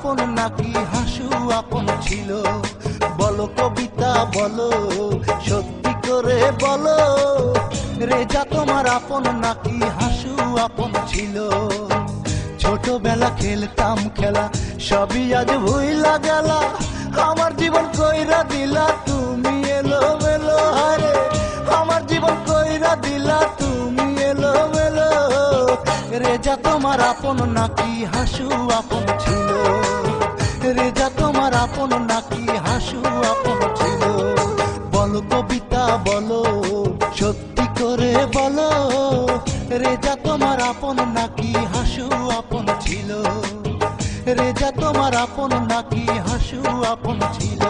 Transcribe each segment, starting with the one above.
আপন নাকি হাসু আপন ছিল? বলো কবিতা বলো, সত্যি করে বলো, রেজা তোমার আপন নাকি হাসু আপন ছিল? ছোটবেলা খেলতাম খেলা, সবই আজ ভুইলা গেলা, আমার জীবন কইরা দিলা তুমি এলো মেলো। হারে আমার জীবন কইরা দিলা তুমি এলো মেলো। রেজা তোমার আপন নাকি হাসু আপন ছিল? রেজা তোমার আপন নাকি হাসু আপন ছিল? বলো কবিতা বলো, সত্যি করে বলো, রেজা তোমার আপন নাকি হাসু আপন ছিল? রেজা তোমার আপন নাকি হাসু আপন ছিল?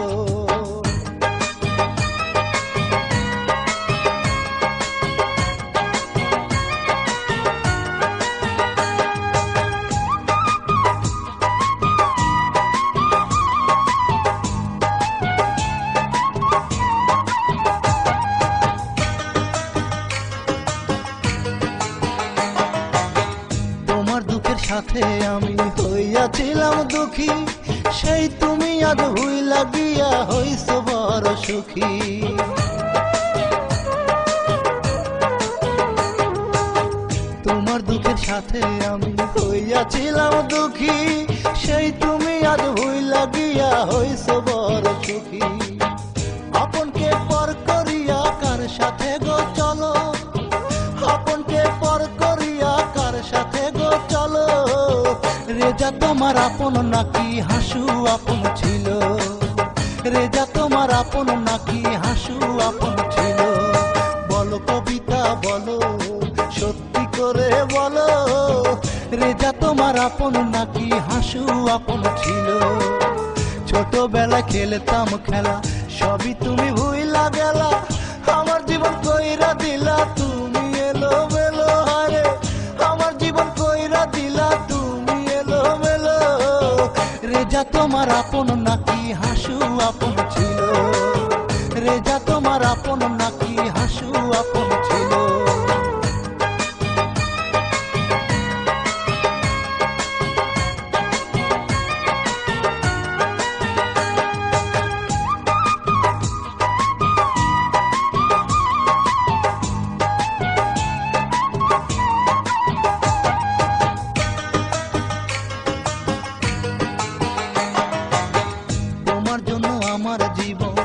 তোমার দুঃখের সাথে আমি হইয়াছিলাম দুঃখী, সেই তুমি আজ ভুইলা গিয়া হইছো বড় সুখী। তোমার দুঃখের সাথে আমি হইয়াছিলাম দুঃখী, সেই তুমি আজ ভুইলা গিয়া হইছো বড় সুখী। আপনকে পর করিয়া কার সাথে গো চলো, আপনকে পর করিয়া কার সাথে গো চলো? রেজা তোমার আপন নাকি হাসু আপন ছিল? রেজা তোমার আপন নাকি হাসু আপন ছিল? বলো কবিতা বলো, সত্যি করে বলো, রেজা তোমার আপন নাকি হাসু আপন ছিল? ছোটবেলা খেলতাম খেলা, সবই তুমি ভুইলা গেলা, আমার জীবন কইরা দিলা তুমি এলো মেলো। হারে আমার জীবন কইরা দিলা তুমি এলো মেলো। রেজা তোমার আপন নাকি হাসু আপন ছিল? রেজা তোমার আপন নাকি হাসু আপন ছিল? তোমার জন্য আমার জীবন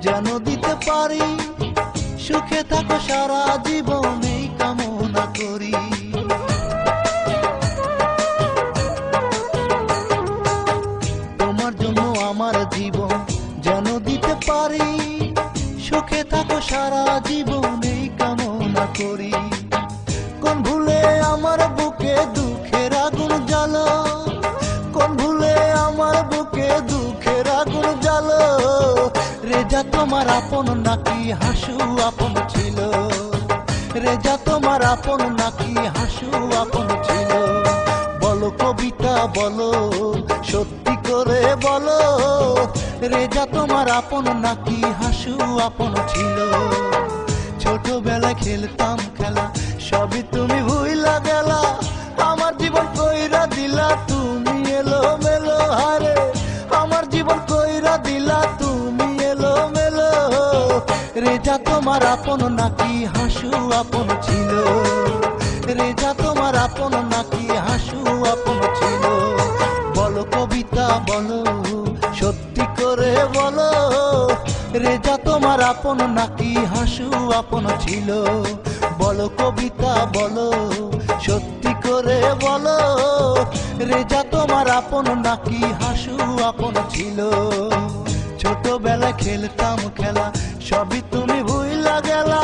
যেন দিতে পারি, সুখে থাকো সারা জীবন এই কামনা করি। তোমার জন্য আমার জীবন যেন দিতে পারি, সুখে থাকো সারা জীবন এই কামনা করি। কোন ভুলে আমার বুকে দুঃখের আগুন জ্বালো, কোন ভুলে আমার বুকে দুঃখের আগুন জ্বালো? রেজা তোমার আপন নাকি হাসু আপন ছিল? রেজা তোমার আপন নাকি হাসু আপন ছিল? বলো কবিতা বলো, সত্যি করে বলো, রেজা তোমার আপন নাকি হাসু আপন ছিল? ছোটবেলায় খেলতাম খেলা, সবই তুমি ভুইলা গেলা, আমার জীবন কইরা দিলা তুমি এলো মেলো। হারে আমার জীবন কইরা দিলা তুমি এলো মেলো। রেজা তোমার আপন নাকি হাসু আপন ছিল? রেজা তোমার আপন নাকি হাসু আপন ছিল? বলো কবিতা বলো, সত্যি করে বলো, রেজা তোমার আপন নাকি হাসু আপন ছিল? বলো কবিতা বলো, সত্যি করে বলো, রেজা তোমার আপন নাকি হাসু আপন ছিল? ছোটবেলায় খেলতাম খেলা, সবই তুমি ভুইলা গেলা,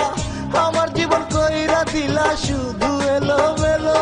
আমার জীবন কইরা দিলা শুধু এলো মেলো।